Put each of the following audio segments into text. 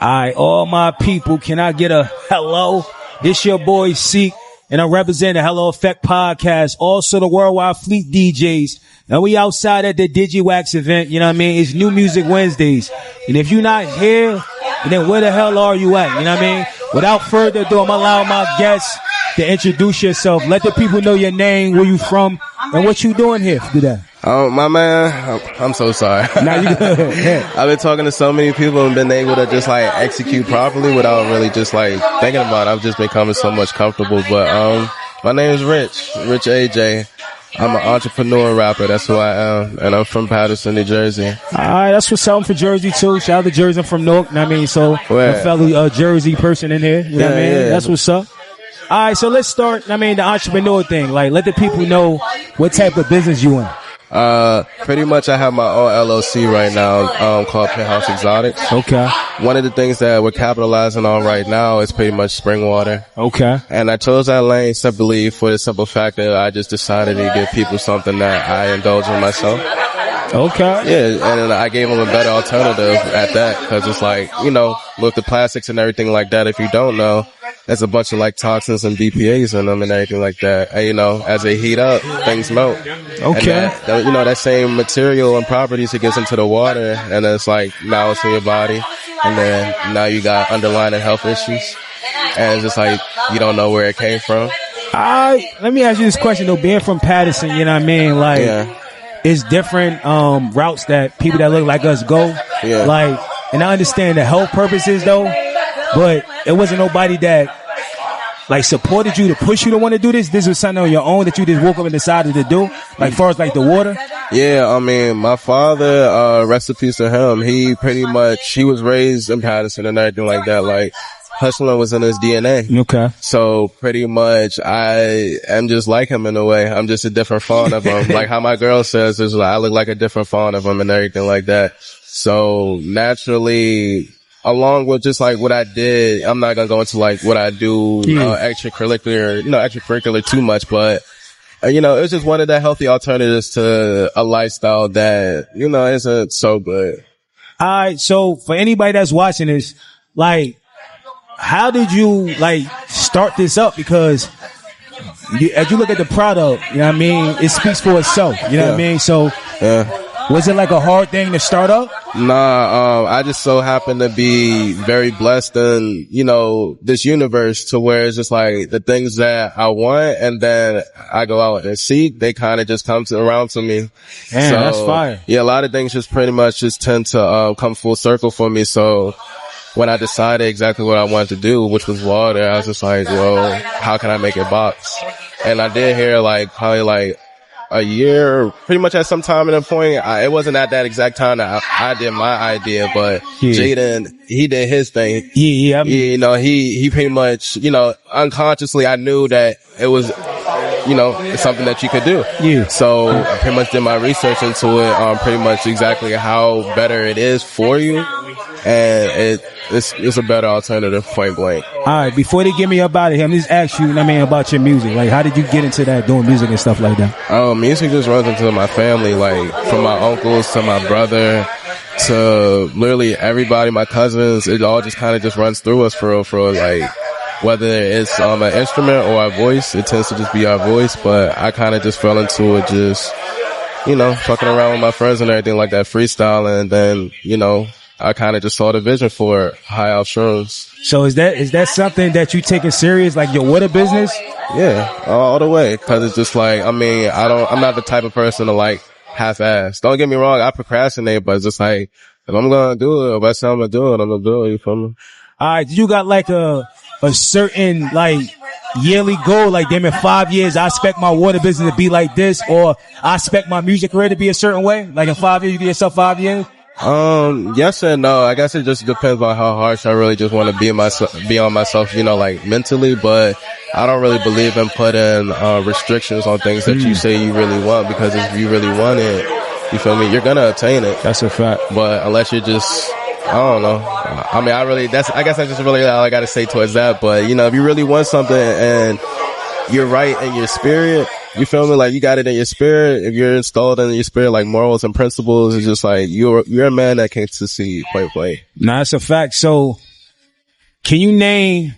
All my people, can I get a hello? This your boy Seek, and I'm representing the Hello Effect podcast, also the Worldwide Fleet DJs. And we outside at the DigiWax event, you know what I mean? It's New Music Wednesdays. And if you're not here, then where the hell are you at? You know what I mean? Without further ado, I'm allowing my guests to introduce yourself. Let the people know your name, where you from, and what you doing here. Do that. My man, I'm so sorry. Now you good. Yeah. I've been talking to so many people and been able to just like execute properly without really just like thinking about it. I've just becoming so much comfortable. But my name is Rich AJ. I'm an entrepreneur rapper. That's who I am. And I'm from Paterson, New Jersey. All right. That's what's up for Jersey, too. Shout out to Jersey. I'm from Newark. You know what I mean? So, a fellow Jersey person in here. You know what I mean? Yeah. That's what's up. All right. So, let's start, the entrepreneur thing. Like, let the people know what type of business you in. Pretty much I have my own LLC right now, called Penthouse Exotics. Okay. One of the things that we're capitalizing on right now is pretty much spring water. Okay. And I chose that lane simply for the simple fact that I just decided to give people something that I indulge in myself. Okay. Yeah, and I gave them a better alternative at that, because it's like, with the plastics and everything like that, if you don't know, there's a bunch of like toxins and BPAs in them and everything like that. And, as they heat up, things melt. Okay. And that same material and properties, it gets into the water, and then it's like, now it's in your body, and then now you got underlying health issues, and it's just like, you don't know where it came from. Let me ask you this question though, being from Paterson, you know what I mean? Like, it's different, routes that people that look like us go. Yeah. Like, and I understand the health purposes though, but it wasn't nobody that like supported you to push you to want to do this. This was something on your own that you just woke up and decided to do, like far as like the water. Yeah, my father, rest in peace to him. He was raised in Paterson and everything like that. Like, hustling was in his DNA. Okay. So pretty much I am just like him in a way. I'm just a different fawn of him. Like how my girl says, is like, I look like a different fawn of him and everything like that. So naturally, along with just like what I did, I'm not gonna go into like what I do, extracurricular too much, but it was just one of the healthy alternatives to a lifestyle that, isn't so good. All right. So for anybody that's watching this, like, how did you like start this up? Because as you look at the product, you know what I mean, it speaks for itself. You know what I mean? So was it like a hard thing to start up? Nah, I just so happen to be very blessed in, this universe to where it's just like the things that I want and then I go out and seek, they kind of just come around to me. Man, so, that's fire. Yeah, a lot of things just pretty much just tend to come full circle for me. So when I decided exactly what I wanted to do, which was water, I was just like, well, how can I make it box? And I did hear like probably like a year, pretty much at some time in a point. It wasn't at that exact time that I did my idea, but Jaden, he did his thing. Yeah. He pretty much, unconsciously I knew that it was, it's something that you could do. Yeah. So I pretty much did my research into it, pretty much exactly how better it is for you. And it's a better alternative, point blank. All right, before they get me up out of here, I'm just ask you, about your music. Like, how did you get into that, doing music and stuff like that? Music just runs into my family, like from my uncles to my brother to literally everybody, my cousins. It all just kind of just runs through us for real. Like, whether it's an instrument or our voice, it tends to just be our voice. But I kind of just fell into it, just fucking around with my friends and everything like that, freestyling, and then I kind of just saw the vision for high out shrooms. So is that something that you taking serious, like your water business? Yeah, all the way. Cause it's just like, I'm not the type of person to like half-ass. Don't get me wrong, I procrastinate, but it's just like, if I'm gonna do it, if I say I'm gonna do it, I'm gonna do it, you feel me? Alright, you got like a certain like yearly goal, like damn in 5 years I expect my water business to be like this, or I expect my music career to be a certain way? Like in 5 years, you give yourself 5 years? Yes and no. I guess it just depends on how harsh I really just want to be on myself, like mentally, but I don't really believe in putting, restrictions on things that you say you really want, because if you really want it, you feel me, you're gonna attain it. That's a fact. But unless you're just, I don't know. I guess that's just really all I gotta say towards that. But, if you really want something and you're right in your spirit, you feel me? Like, you got it in your spirit. If you're installed in your spirit, like morals and principles, it's just like, you're a man that can succeed, point blank. Nah, it's a fact. So can you name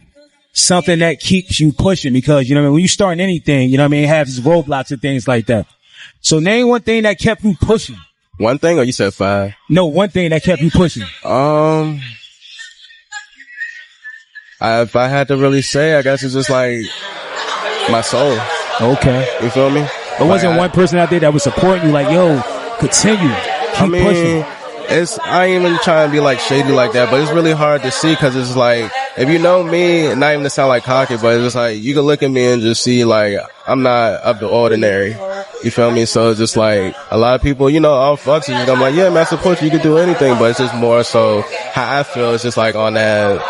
something that keeps you pushing? Because, you know what I mean, when you start anything, you know what I mean, it has roadblocks and things like that. So name one thing that kept you pushing. One thing, or you said 5? No, one thing that kept you pushing. If I had to really say, I guess it's just like my soul. Okay. You feel me? But wasn't one person out there that was supporting you like, yo, continue, keep pushing? I ain't even trying to be like shady like that, but it's really hard to see because it's like, if you know me, not even to sound like cocky, but it's just like, you can look at me and just see like, I'm not of the ordinary. You feel me? So it's just like, a lot of people, you know, all fucks with you. I'm like, yeah, man, I support you. You can do anything, but it's just more so how I feel. It's just like on that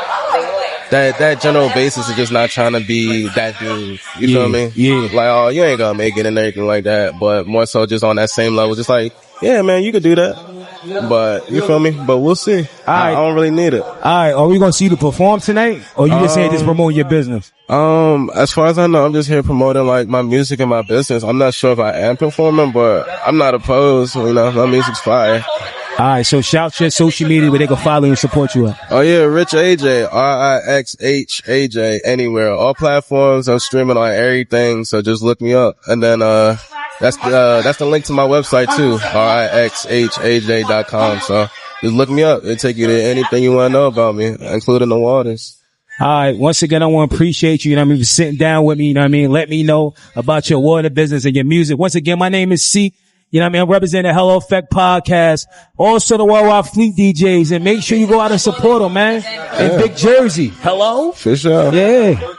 general basis of just not trying to be that dude. You feel me? Yeah. Like, oh, you ain't gonna make it and everything like that. But more so just on that same level, just like, yeah, man, you could do that. But, you feel me? But we'll see. I don't really need it. Alright, are we gonna see you perform tonight? Or you just saying just promoting your business? As far as I know, I'm just here promoting like my music and my business. I'm not sure if I am performing, but I'm not opposed. You know, my music's fire. Alright, so shout your social media where they can follow you and support you at. Oh yeah, Rich AJ, RIXHAJ, anywhere. All platforms, I'm streaming on everything, so just look me up. And then, that's the link to my website too, RIXHAJ.com. So just look me up. It'll take you to anything you want to know about me, including the waters. All right. Once again, I want to appreciate you. You know what I mean? For sitting down with me. You know what I mean? Let me know about your water business and your music. Once again, my name is C. You know what I mean? I'm representing the Hello Effect podcast. Also the Worldwide Fleet DJs. And make sure you go out and support them, man. In Big Jersey. Hello? For sure. Yeah.